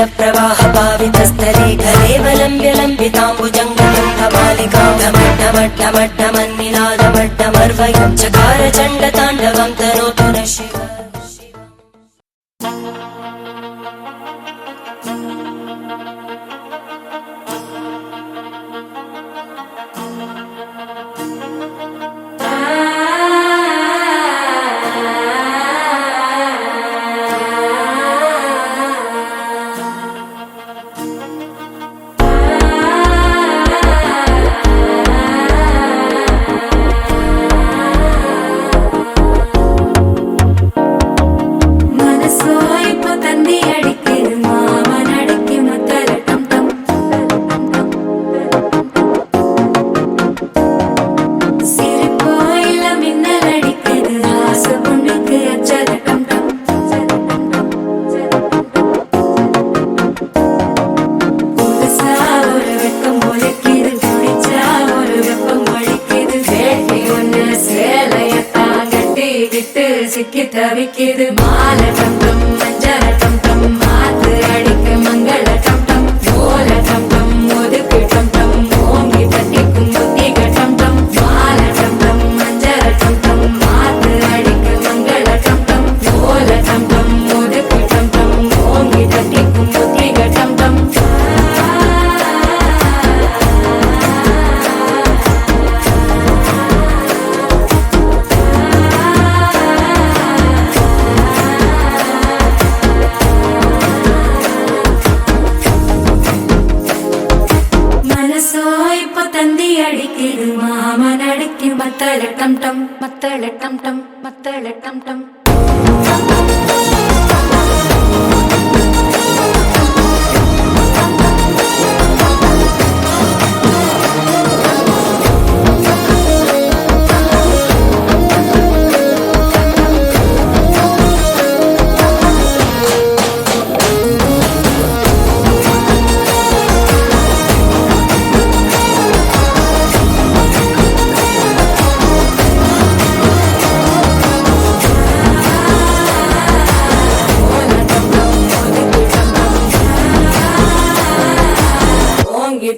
प्रवाह पावितस्थले कलेवलम्ब्य लम्बिताम्बुजङ्गमालिकां ढमड्ढमड्ढमड्ढमन्निनादमड्ढमर्वयं चकार चण्डताण्डवं तनोतु नः शिव। தவிக்கிது மால டம் டம் மஞ்சள டம் டம் மாத்து அடிக்க மங்கள டம் டம் ஓல டம் டம் ஒதுக்கு டம் டம் ஓங்கி தட்டிக்கும் புத்திக டம் டம் மால டம் டம் மஞ்சள டம் டம் மாத்து அடிக்க மங்கள டம் டம் ஓல டம் டம் ஒதுக்கு டம் டம் ஓங்கி தட்டிக்கும் புத்திக டம் டம் மத்தள டம் டம் மத்தள டம் டம் மத்தள டம் டம்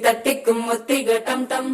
தட்டிக்கும் முத்திக டம் டம்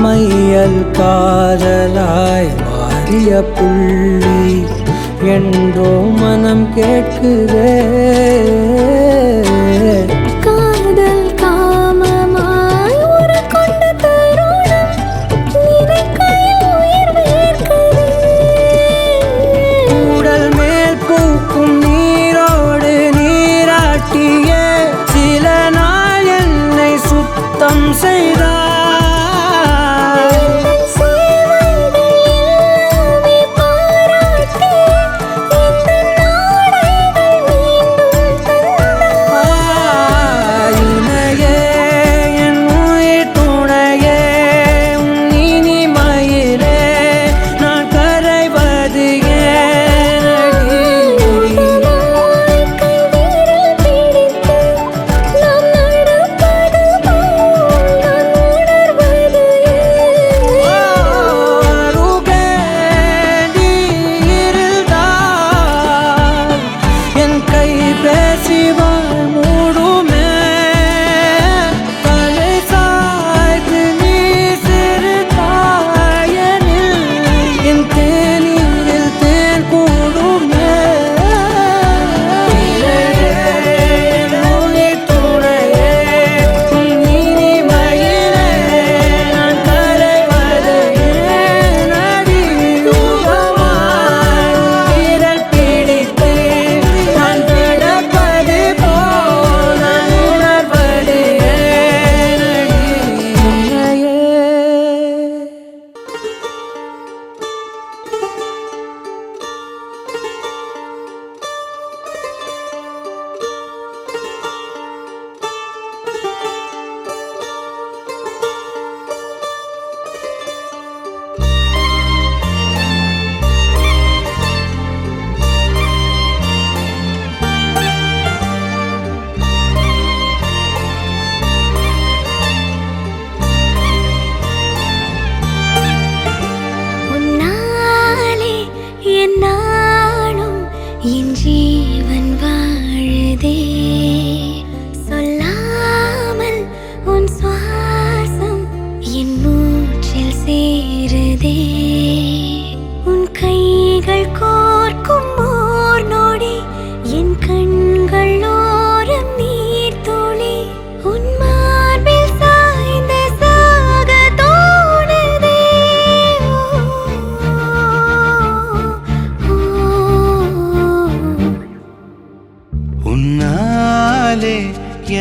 மையல் காதலாய் மாறிய புள்ளி என்றோ மனம் கேட்குதே காதல் காமமாய் ஒரு கொண்ட தருணம் நினைக்கையில் உயிர் வேர்க்குதே உடல் மேல் பூக்கும் நீரோடு நீராட்டிய சில நாள் என்னை சுத்தம் செய்தார்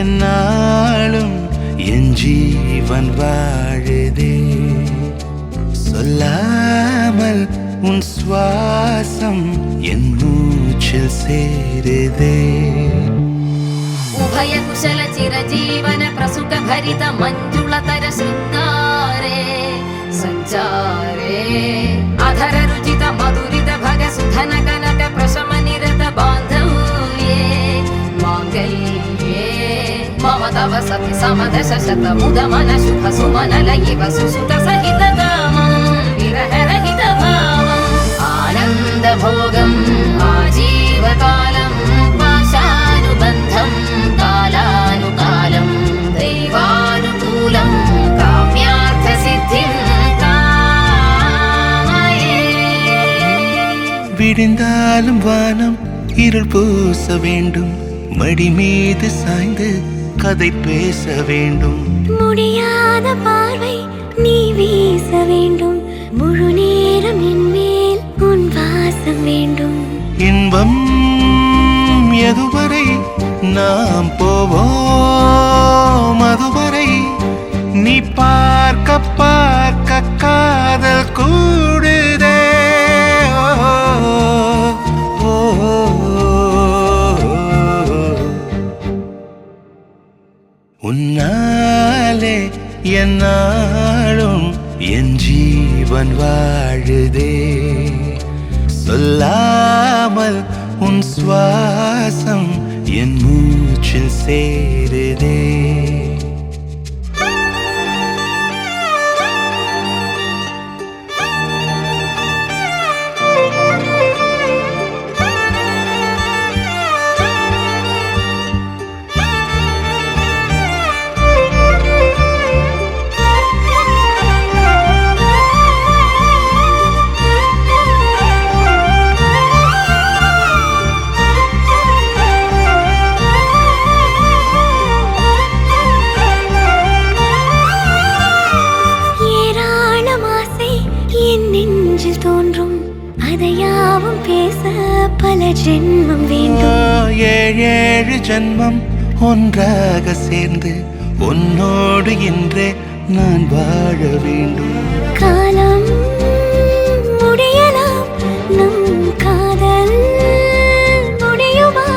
என்னாலும் என் ஜீவன் வாழுதே சொல்லாமல் உன் சுவாசம் என் மூச்சில் சேருதே उभय कुशल चिरजीवन प्रसुख भरित मंजुलतर शृंगारे संचारे अधर रुचित मधुरित भग सुधन कनक प्रशम निरत बांधव्ये मांगल्ये मम तव सति समदश शत मुद मन शुभ सुमन लयिव सुसुत सहित कामं विरह रहित भावम् आनंद भोगं आजीवकालं पाशानुबन्धं कालानुकालं दैवानुकूलं काम्यार्थ सिद्धिं कामये விடிந்தாலும் வானம் இருள் பூச வேண்டும் மடி மீது சாய்ந்து கதை பேச வேண்டும் முடியாத பார்வை நீ வீச வேண்டும் முழு நேரம் என் மேல் உன் வாசம் வேண்டும் இன்பம் எதுவரை நாம் போவோம் அதுவரை நீ பார்க்க பார்க்க காதல் கூடுதே ஓ, ஓ, உன்னாலே என்னாலும் என் ஜீவன் வாழுதே சொல்லாமல் உன் சுவாசம் என் மூச்சில் சேருதே ஜென்மம் வேண்டும் ஏழு ஜென்மம் ஒன்றாக சேர்ந்து உன்னோடு இன்றே நான் வாழ வேண்டும் காலம் முடியலாம் நம் காதல் முடியுமா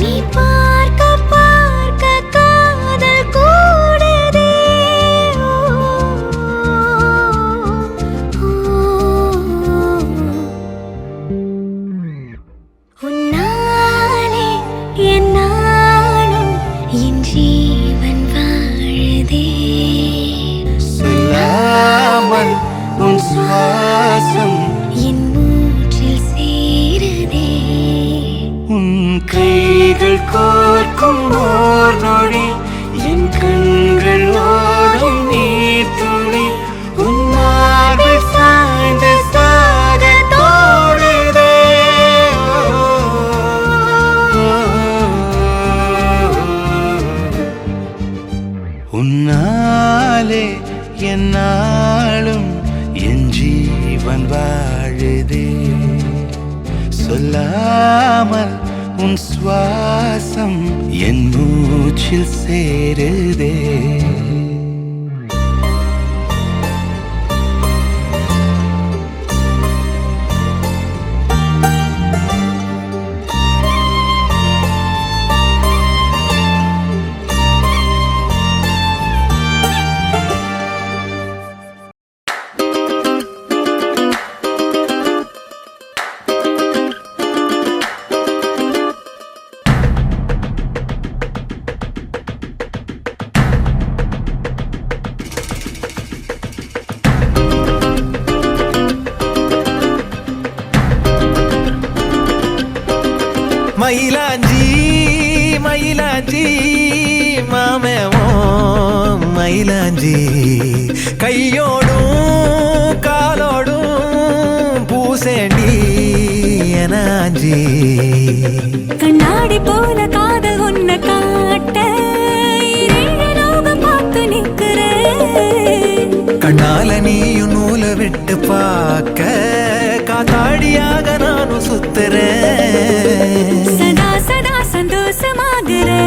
நீ பார்க்க பார்க்க காதல் கூடுதே உன்னாலே என்னாலும் என் ஜீவன் வாழுதே சொல்லாமல் உன் சுவாசம் என் மூச்சில் சேருதே உன் கைகள் கோர்க்கும் ஓர் நொடி என் கண்கள் ஓடும் நீர் துளி உன் மார்பில் சாய்ந்து சாக தோடுதே உன்னாலே என்னாலும் என் ஜீவன் வாழுதே சொல்லாமல் உன் சுவாசம் என் மூச்சில் சேருதே மயிலாஞ்சி மயிலாஞ்சி மாமேவோ மயிலாஞ்சி கையோடும் காலோடும் பூசேண்டி எனாஞ்சி கண்ணாடி போல காதல் உன்னை காட்ட பார்த்து நிற்கிறேன் கண்ணால நீயும் நூலை விட்டு பார்க்க காத்தாடியாக நானும் சுத்துறேன் சதா சதா சந்தோஷமாகிறேன்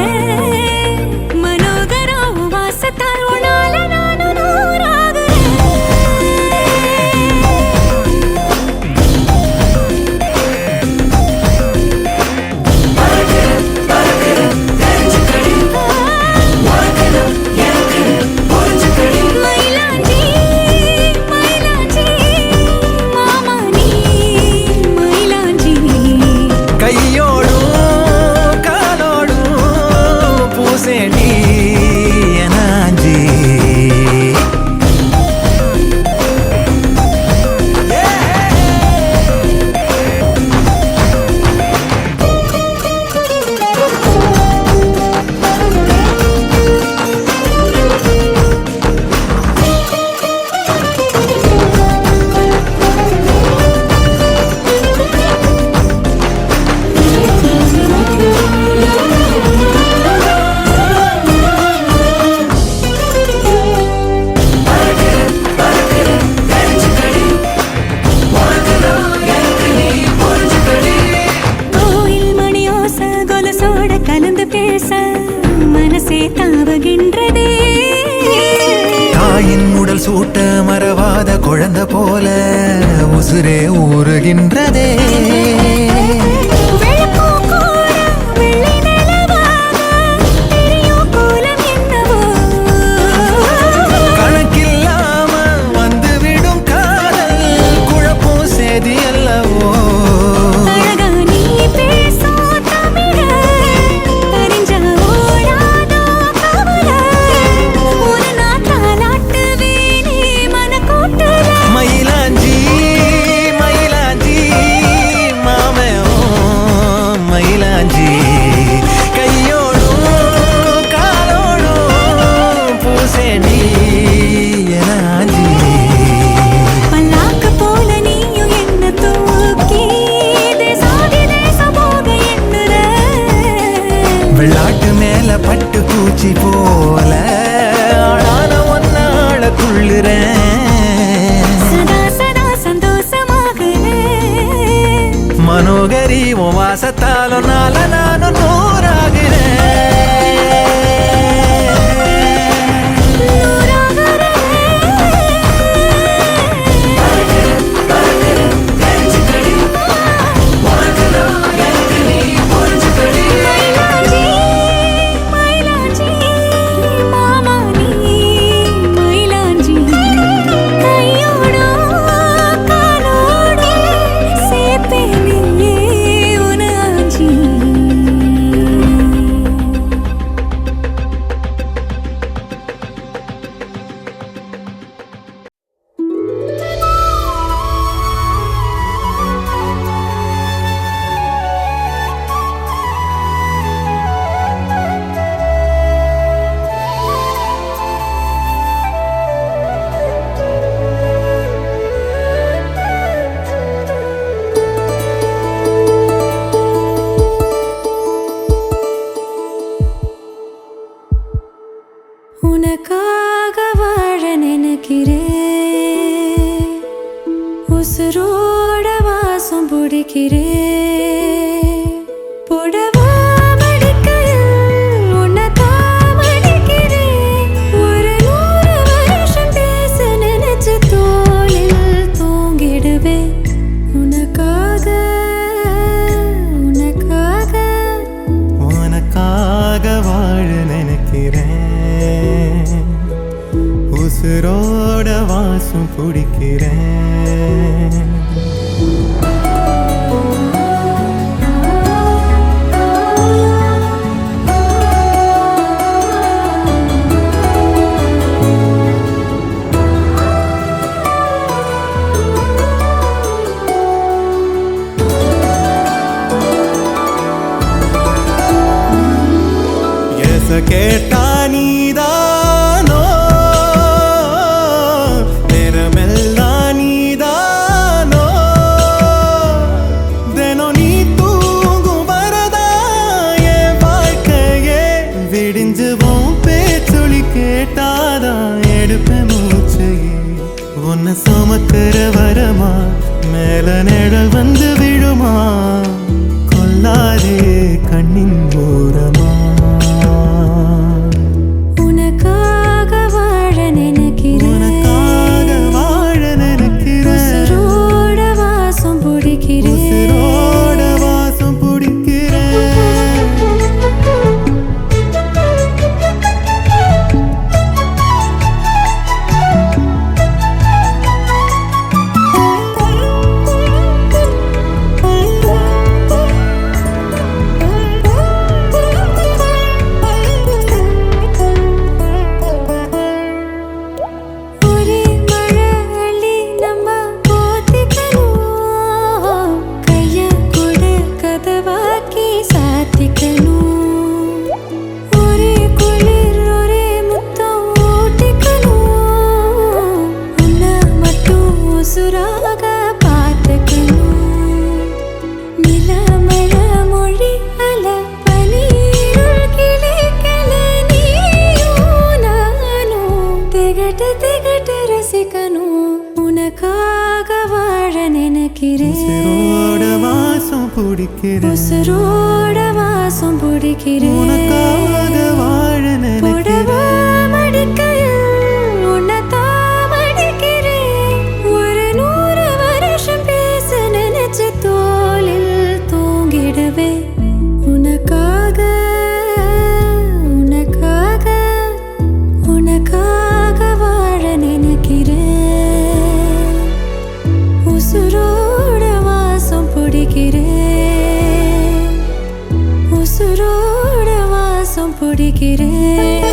பார்த்த குழந்தை போல உசுரே ஊறுகின்றதே. கணக்கில்லாம வந்துவிடும் காதல் குழப்பம் சேதி அல்லவோ. மயிலாஞ்சி மயிலாஞ்சி மாமே மயிலாஞ்சி கையோடும் காலோடும் பூசேண்டி எனாஞ்சி. பல்லாக்கு போல நீயும் என்ன தூக்கி தேசாதி தேசம் போக எண்ணுற. வெள்ளாட்டு மேல பட்டு பூச்சி போல ஆளான ஒன்னாள துள்ளுறேன். மனோகரி உன் வாசத்தாலும் நால நானும் நூறாகிறேன். உனக்காக வாழ நினைக்கிறேன், உசுரோட வாசம் பிடிக்கிறேன். புடவா மடிக்கையில் உன்னை தாமடிக்கிறேன். ஒரு 100 வருஷம் பேச நினைச்சு தோளில் தூங்கிடுவேன். உனக்காக உனக்காக உனக்காக வாழ நினைக்கிறேன், உசுரோட வாசம் பிடிக்கிறேன். கேட்டா நீதானோ நேரமெல்லாம் நீதானோ. தினம் நீ தூங்கும் வரதா என் வாழ்க்கையே விடிஞ்சுவோம். பேச்சொலி கேட்டாதான் எடுப்பேன் மூச்சையே. உன்னை சுமக்கிற வரமா மேல நிழல் வந்து விழுமா. கொல்லாதே கண்ணின் ஓரமா. உசுரோட வாசம் பிடிக்கிறேன். உனக்காக வாழ நினைக்கிறேன். புடவா மடிக்கையில் உன்னை தாமடிக்கிறேன். பிடிக்கிறேன் உசுரோட வாசம் பிடிக்கிறேன்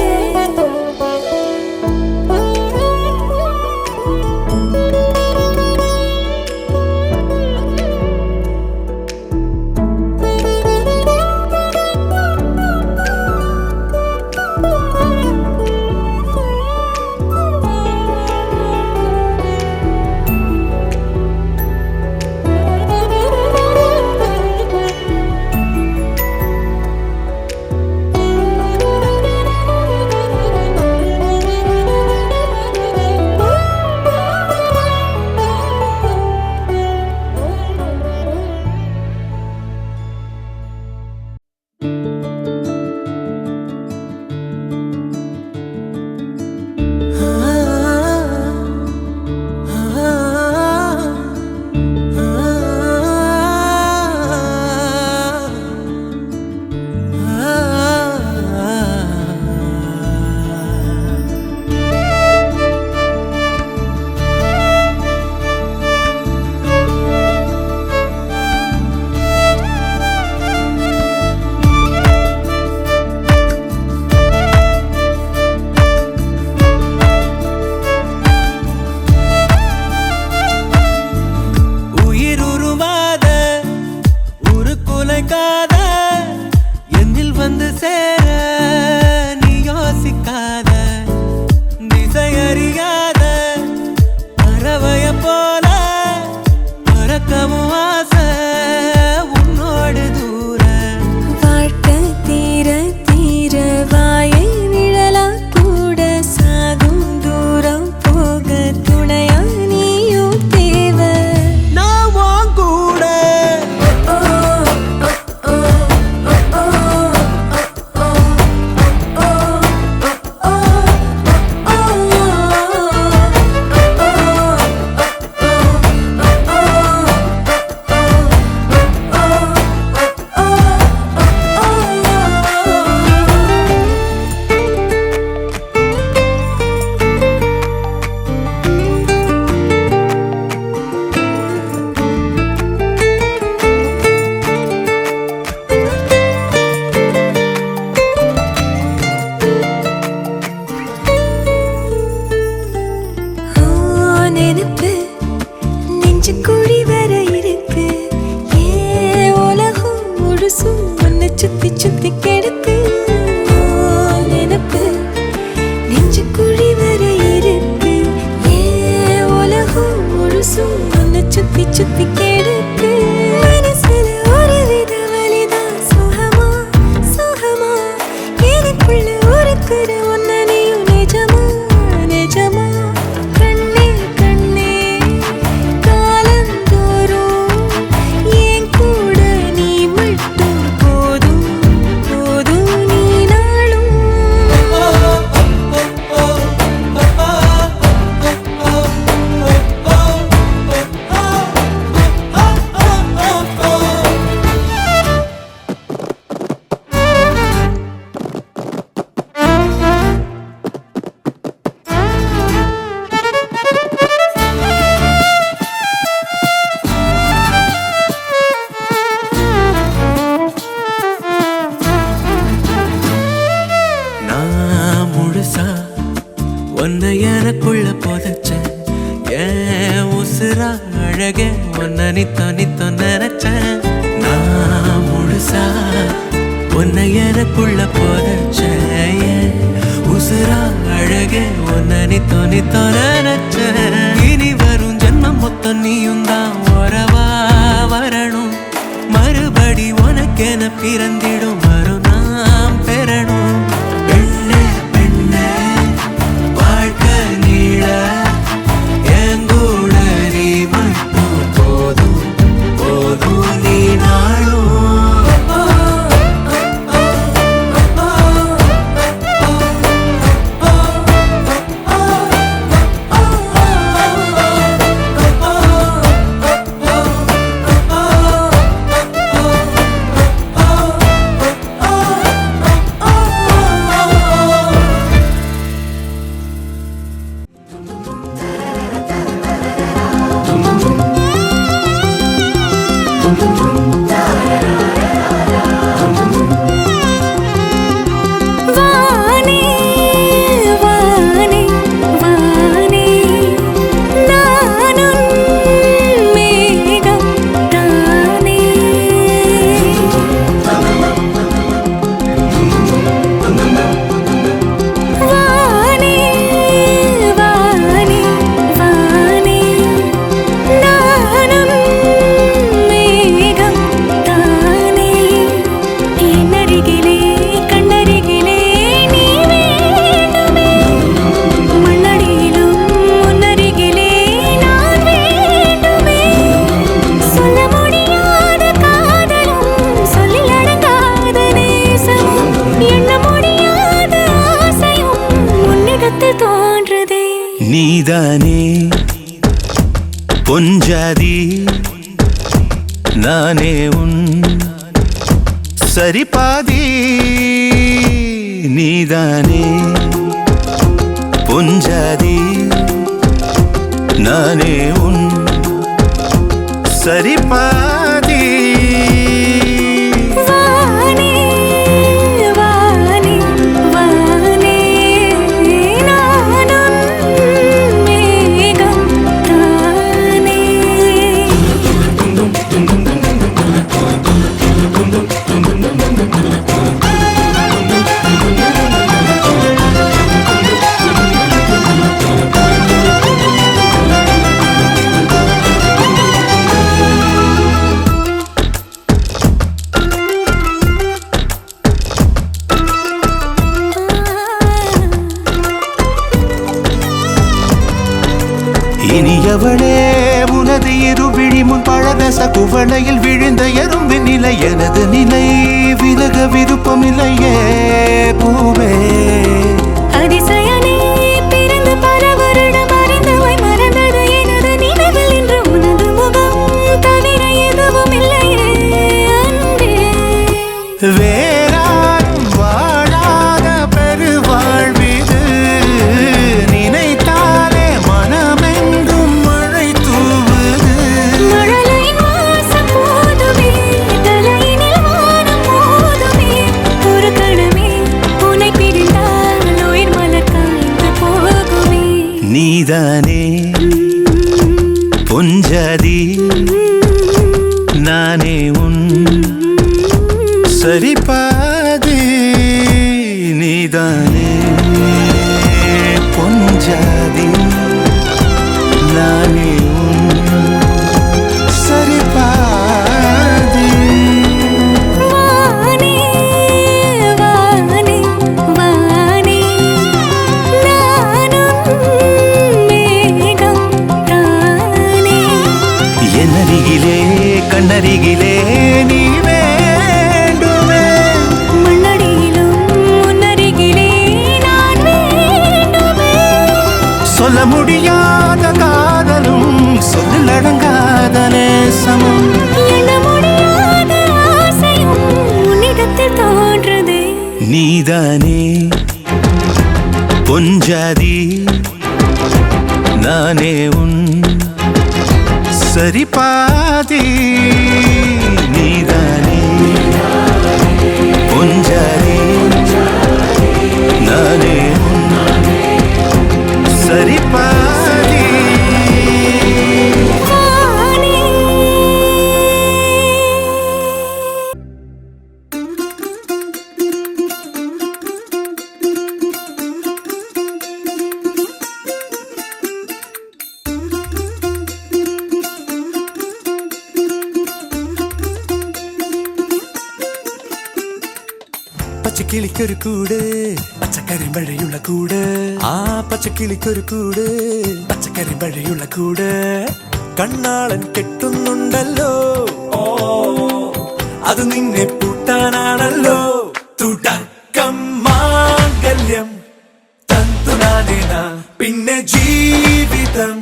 சுத்தி சுத்தி கெடுக்கு நினப்பு நெஞ்சு குழி வர இருக்கு உலகம் முழுசும் உன்னை சுத்தி சுத்தி கெடுக்கு மனசுல ஒரு வித வலிதான் சுகமா சுகமா எனக்குள்ள ஒருக்குற உன்னை நீயும் நிஜமா நிஜமா கண்ணே கண்ணே காலந்தோறும் என் கூட நீ மட்டும் போதும் போதும் நீ நாளும் நான் முழுசா உன்னை எனக்குள்ள புதைச்சேன் ஏன் உசுரா அழகே உன்னை நித்தோ நினைச்சேன் நான் முழுசா உன்னை எனக்குள்ள புதைச்சேன் ஏன் உசுரா அழகே உன்னை நித்தோ நினைச்சேன் இனி வரும் ஜென்மம் மொத்தம் நீயும் தான் உறவா வரணும் மறுபடி உனக்கென பிறந்திடும் வரும் நாம் பெறணும் பெண்ணே பெண்ணே வாழ்க்கை நீள எங்கூட நீ மட்டும் போதும் போதும் நீ நாளும் வானே வானே வானே நானும் மேகம் தானே வானே வானே வானே நானும் மேகம் தானே என்னருகிலே கண்ணருகிலே நீ வேண்டுமே மண்ணடியிலும் முன்னருகிலே நான் வேண்டுமே சொல்ல முடியாத காதலும் சொல்லில் அடங்காத நேசமும் எண்ண முடியாத ஆசையும் உன்னிடத்தில் தோன்றுதே நீதானே பொஞ்சாதி நானே உன் சரிபாதி நீதானே பொஞ்சாதி நானே உன் சரிபாதி வானே வானே வானே நானும் மேகம் தானே இனியவளே உனது இருவிழி முன் பழரச குவளையில் விழுந்த எறும்பின் நிலை எனது நிலை விலக விருப்பமில்லையே பூவே அதிசயனே பிறந்து பல வருடம் அறிந்தவை மறந்தது எனது நினைவில் இன்று உனது முகம் தவிர எதுவும் இல்லையே அன்பே வேறாரும் வாழாத பெருவாழ்விது நினைத்தாலே மனமெங்கும் மழை தூவுது மழலையின் வாசம் போதுமே தலையினில் வானம் போதுமே ஒரு கணமே உன்னை பிரிந்தால் உயிர் மலர் காய்ந்து போகுமே நீதானே பொஞ்சாதி நானே உன் சரிபாதி நீதானே பொஞ்சாதி நானே உன் சரிபாதி வானே வானே வானே நானும் மேகம் தானே என்னருகிலே கண்ணருகிலே நீ வேண்டுமே மண்ணடியிலும் முன்னருகிலே நான் வேண்டுமே சொல்ல முடியாத காதலும் சொல்லில் அடங்காத நேசமும் எண்ண முடியாத ஆசையும் உன்னிடத்தில் தோன்றுதே நீதானே பொஞ்சாதி நானே உன் சரிபாதி நீதானே பொஞ்சாதி நானே உன் சரிபாதி வானே പച്ചക്കിളിക്കൊരു കൂട് പച്ചക്കരിമ്പഴയുള്ള കൂട് ആ പച്ചക്കിളിക്കൊരു കൂട് പച്ചക്കരിമ്പഴയുള്ള കൂട് കണ്ണാളൻ കെട്ടുന്നുണ്ടല്ലോ ഓ അത് നിന്നെ പൂട്ടാനാണല്ലോ തുടക്കം മാംഗല്യം തന്തുനാനേന പിന്നെ ജീവിതം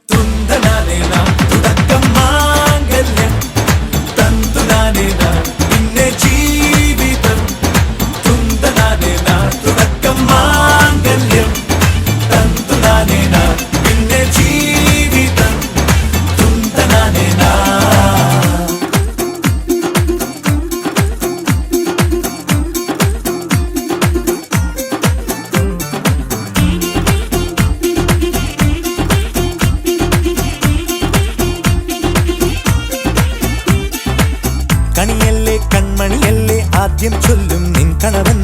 തുന്തനാനേന തുടക്കം മാംഗല്യം തന്തുനാനേന പിന്നെ ജീവിതം തുന്തനാനേന തുടക്കം മാംഗല്യം തന്തുനാനേന പിന്നെ ജീവിതം തുന്തനാനേന കൺമണിയല്ലേ ആദ്യം ചൊല്ലും നിൻ കണവൻ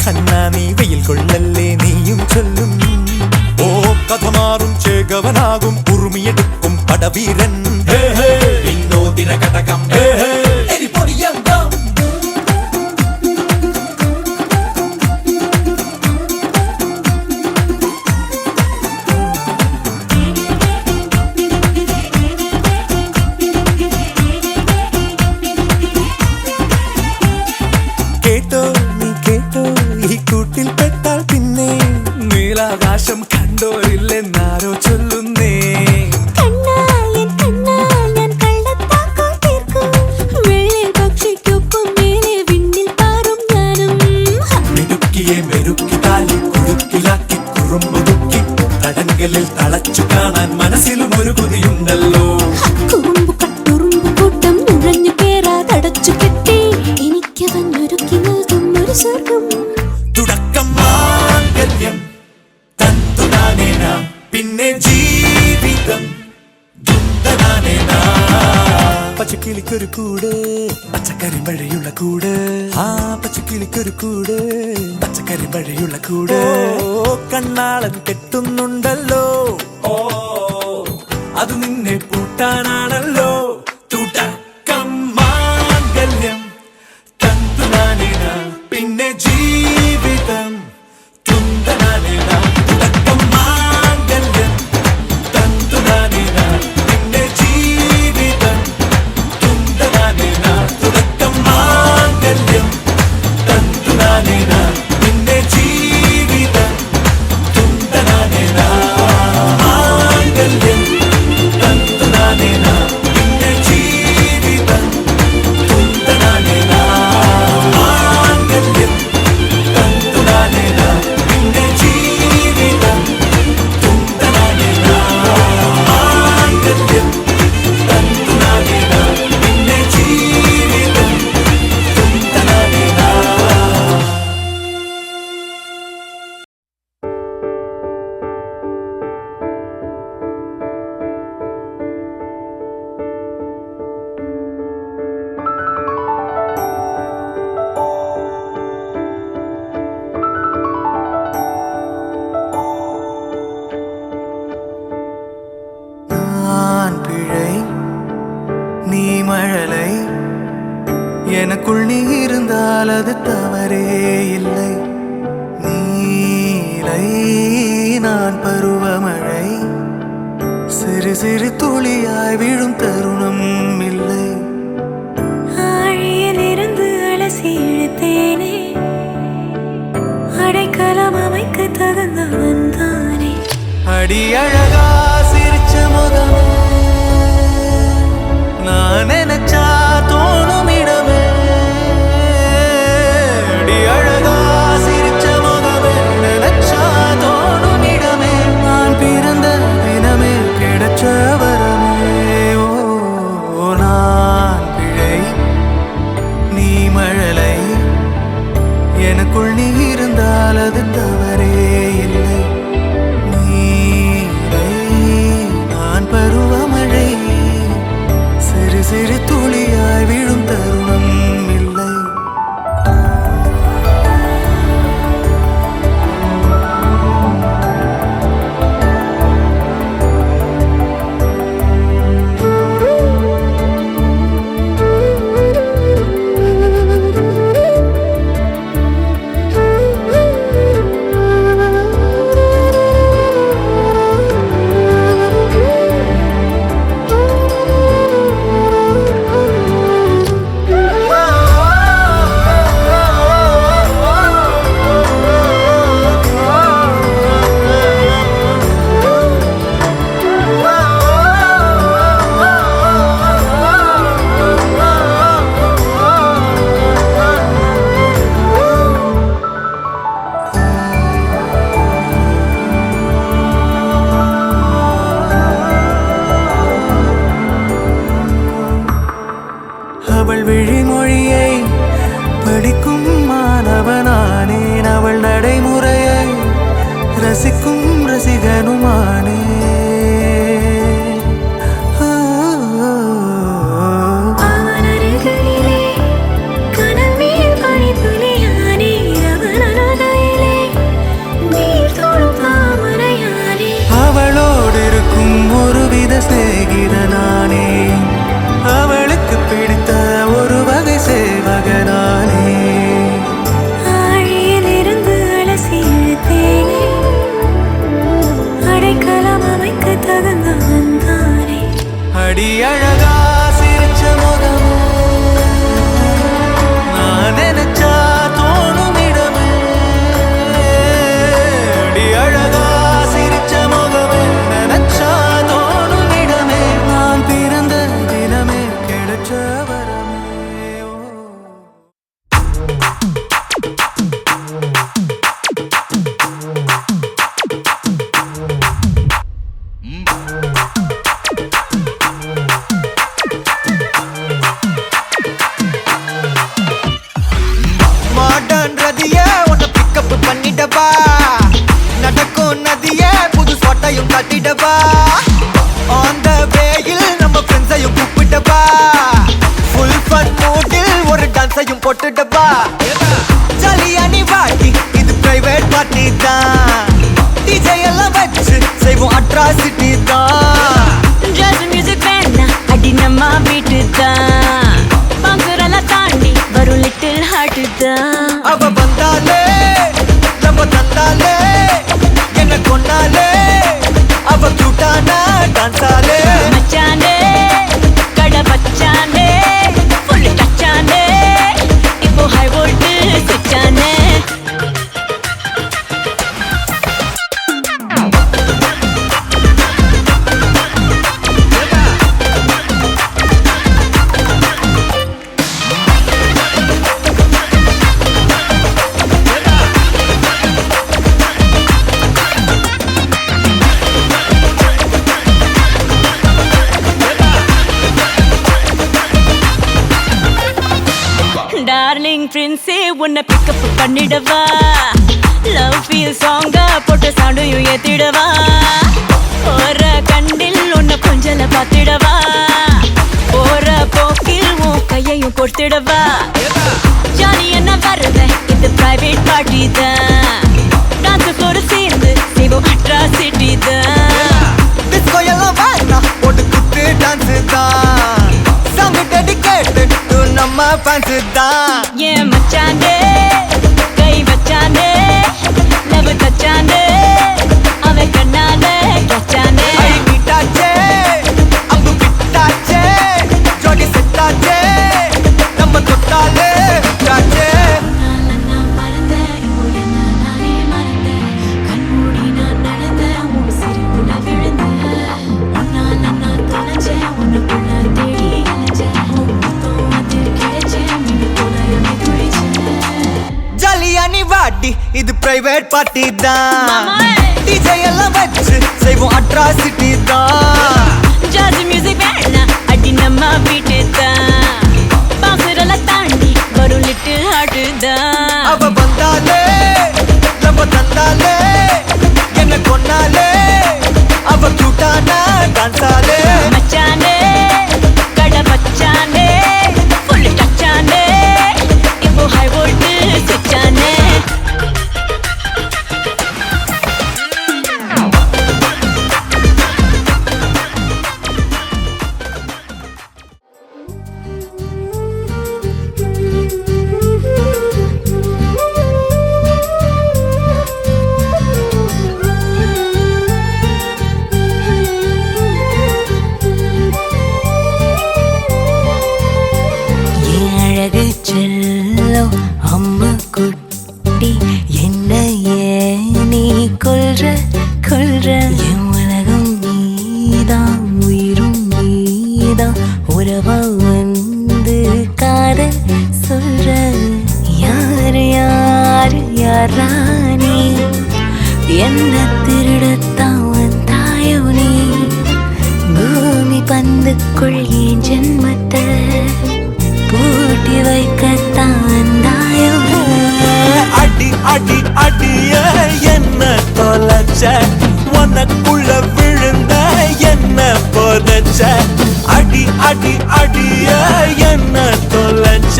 കണ്ണാ നീ വെയിൽ കൊള്ളല്ലേ നീയും ചൊല്ലും ഓ കഥ മാറും ചേകവനാകും ഉറുമിയെടുക്കും പടവീരൻ വിനോദിന കടകം ആകാശം കണ്ടോരില്ലെന്നാരോ ചൊല്ലുന്നേ മിടുക്കിയെ മെരുക്കി താലി കുടുക്കിലാക്കി കുറുമ്പുതുക്കി തടങ്കലിൽ തളച്ചു കാണാൻ മനസ്സിലും ഒരു കൊതിയുണ്ടല്ലോ കൂട്ടം നുഴഞ്ഞു കേറാതടച്ചു കെട്ടി എനിക്ക് വന്നൊരുക്കി നൽകും ഒരു സ്വർഗം തുടക്കം മാംഗല്യം പിന്നെ ജീവിതം പച്ചക്കിളിക്കൊരു കൂട് പച്ചക്കറി മഴയുള്ള കൂട് ആ പച്ചക്കിളിക്കൊരു കൂട് പച്ചക്കറി മഴയുള്ള കൂട് കണ്ണാളൻ കെട്ടുന്നുണ്ടല്ലോ ഓ അത് നിന്നെ പൂട്ടാനാണല്ലോ തുടക്കം മാംഗല്യം തന്തുനാനേന പിന്നെ ജീവിതം തുന്തനാനേന எனக்குள் நீ இருந்தால் அது தவறே இல்லை நீலை நான் பருவமழை சிறு சிறு துளியாய் விழும் தருணம் இல்லை ஆழியிலிருந்து அலசி இழுத்தேனே அடைக்கலம் அமைக்க தகுந்தவன் தானே அடி அழகா சிரிச்ச முகமே நான் நினைச்சா தோணும் இடமே அடி அழகா சிரிச்ச முகமே நினைச்சா தோணும் இடமே நான் பிறந்த தினமே கிடைச்ச வரமே ஓ நான் பிழை நீ மழலை எனக்குள் நீ இருந்தால் அது தவறே இல்லை நீரை நான் பருவமழை சிறு சிறு துளியாய் விழும் தருணம் இல்லை அவள் விழிமொழியை படிக்கும் மாணவனானேன் அவள் நடைமுறையை ரசிக்கும் ரசிகனுமானே பிக்கப் பண்ணிடவா நடக்கும் நதியே புது சொட்டையும் கட்டிடவா ஆன் த வேயில் நம்ம ஃப்ரெண்ட்ஸையும் கூப்பிட்டவா ஃபுல் ஃபன் மூடில் ஒரு டான்ஸையும் போட்டுடவா ஜாலியா நீ வாட்டி இது பிரைவேட் பார்ட்டி தான் டிஜே எல்லாம் வச்சு செய்வோம் அட்ராசிட்டி தான் ஜாஸ் மியூசிக் வேணா அடி நம்ம வீட்டு தான் பங்குரெல்லாம் தாண்டி வரும் லிட்டில் ஹார்ட் தான் அவ வந்தாலே நம்ம தந்தாலே என்ன கொண்டாலே அவ கியூட்டானா டான்ஸாலே மச்சானே கடை வச்சானே ஃபுல் டச்சானே இப்போ ஹை வோல்ட் சுச்சானே டார்லிங் பிரின்ஸே உன்னை பிக்கப் பண்ணிடவா லவ் ஃபீல் சாங்கா போட்டு சவுண்டையும் ஏத்திடவா போற கண்டில் உன்னை கொஞ்சல பார்த்திடவா போற போக்கில் உன் கையையும் கொடுத்திடவா ஜாலி என்ன வருவ இது பிரைவேட் பார்ட்டி தான் டான்ஸ் ஃப்ளோர் சேர்ந்து செய்வோம் அட்ராசிட்டி தான் டிஸ்கோ எல்லாம் வேணா போட்டு குத்து டான்ஸ் தான் சாங் டெடிகேட்டட் டு நம்ம ஃபேன்ஸ் தான் ஏன் மச்சானே கை வச்சானே லவ் தச்சானே அவ கண்ணால கச்சானே ஐ மீட்டாச்சே அம்பு பிட்டாச்சே ஜோடி செட்டாச்சே நம்ம தொட்டாலே விட்டாச்சே ஜாலியா நீ வாட்டி இது பிரைவேட் பார்ட்டி தான் டிஜே எல்லாம் வச்சு செய்வோம் அட்ராசிட்டி தான் ஜாஸ் மியூசிக் வேணா அடி நம்ம வீட்டு தான் பாக்குறெல்லாம் தாண்டி வரும் லிட்டில் ஹார்ட் தான் அவ வந்தாலே நம்ம தந்தாலே என்ன கொண்டாலே அவ கியூட்டானா டான்ஸாலே மச்சானே கடை வச்சானே ஃபுல் டச்சானே இப்போ ஹை வோல்ட் சுச்சானே அழகு செல்லோ அம்மா குட்டி என்ன நீ கொல்ற என் உலகம் நீதான் உயிரும் நீதான் உறவா வந்து காதல் சொல்ற யாரு யாரானி என்ன திருடத்தான் வந்தாயோ நீ பூமி பந்துக்குள் என் ஜென்மத்தை பூட்டி வைக்கத்தான் வந்தாயோ அடி அடி அடிய என்ன தொலைச்ச உனக்குள்ள விழுந்த என்ன போதச்ச அடி அடி அடிய என்ன தொலைச்ச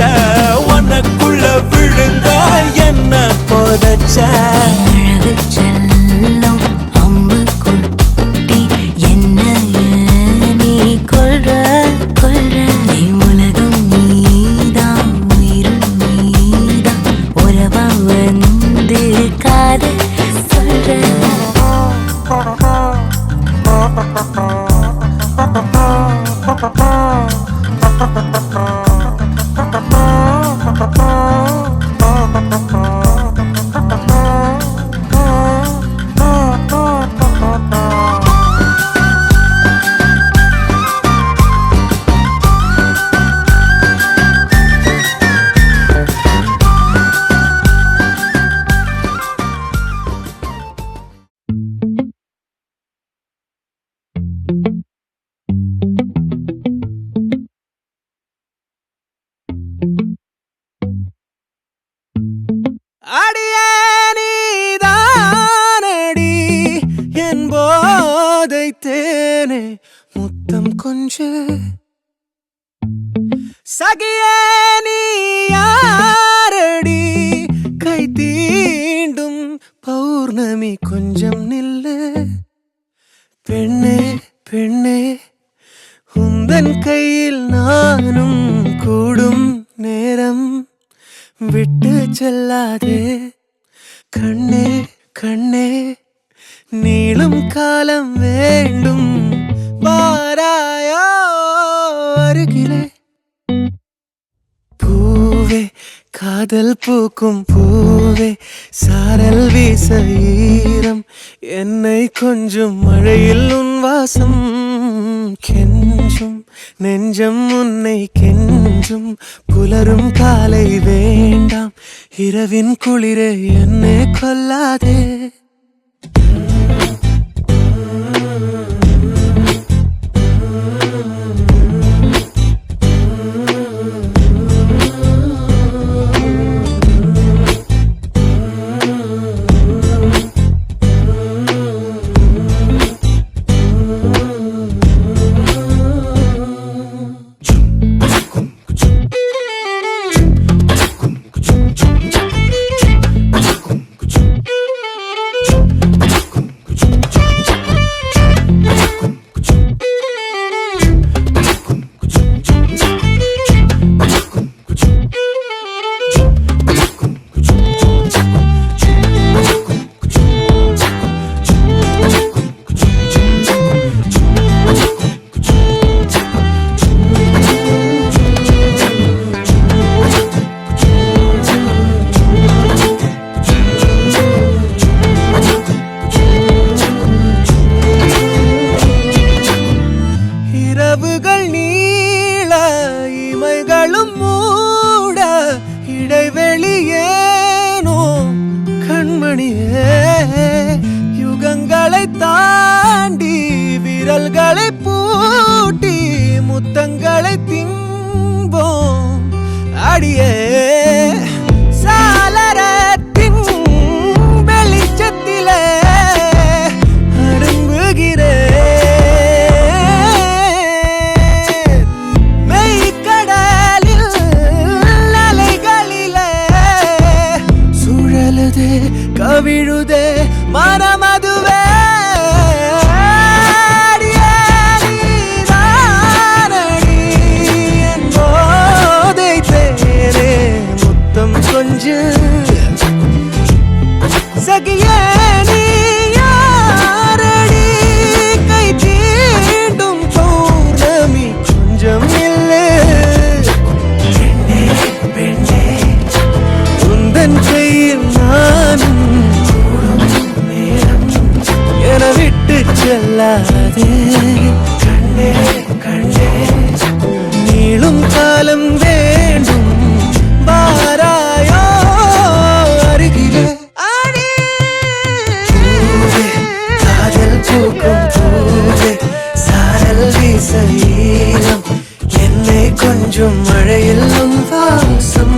உனக்குள்ள விழுந்த என்ன போதச்ச அழகு செல்லம் அம்பு குட்டி என்ன நீ கொல்ற என் உலகம் நீதான் உயிரும் நீதான் உறவா வந்து காதல் சொல்ற கொஞ்சு சகியே நீ யாரடி கை தீண்டும் பௌர்ணமி கொஞ்சம் நில்லு பெண்ணே பெண்ணே உந்தன் கையில் நானும் கூடும் நேரம் விட்டு செல்லாதே கண்ணே கண்ணே நீளும் காலம் வேண்டும் வாராயோ அருகிலே பூவே காதல் பூக்கும் பூவே சாரல் வீச ஈரம் என்னை கொஞ்சம் மழையில் உன் வாசம் கெஞ்சும் நெஞ்சம் உன்னை கெஞ்சும் புலரும் காலை வேண்டாம் இரவின் குளிரே என்னை கொல்லாதே இரவுகள் நீள இமைகளும் மூட இடைவெளியேனோ கண்மணியே யுகங்களை தாண்டி விரல்களை பூட்டி முத்தங்களை திம்போம் அடியே சாளரத்தின் வெளிச்சத்திலே அடங்குகிறேன் கவிழுதே மனமதுவே போதை தேரே முத்தம் கொஞ்சு சகியே நீ யாரடி கை தீண்டும் பௌர்ணமி கொஞ்சம் இல்லை பெண்ணே பெண்ணே உந்தன் கையில் நானும் என விட்டு செல்லாதே கண்ணே கண்ணே நீளும் காலம் வேண்டும் வாராயோ அருகிலே பூவே காதல் பூக்கும் பூவே சாரல் வீச ஈரம் என்னை கொஞ்சம் மழையில் உன் வாசம்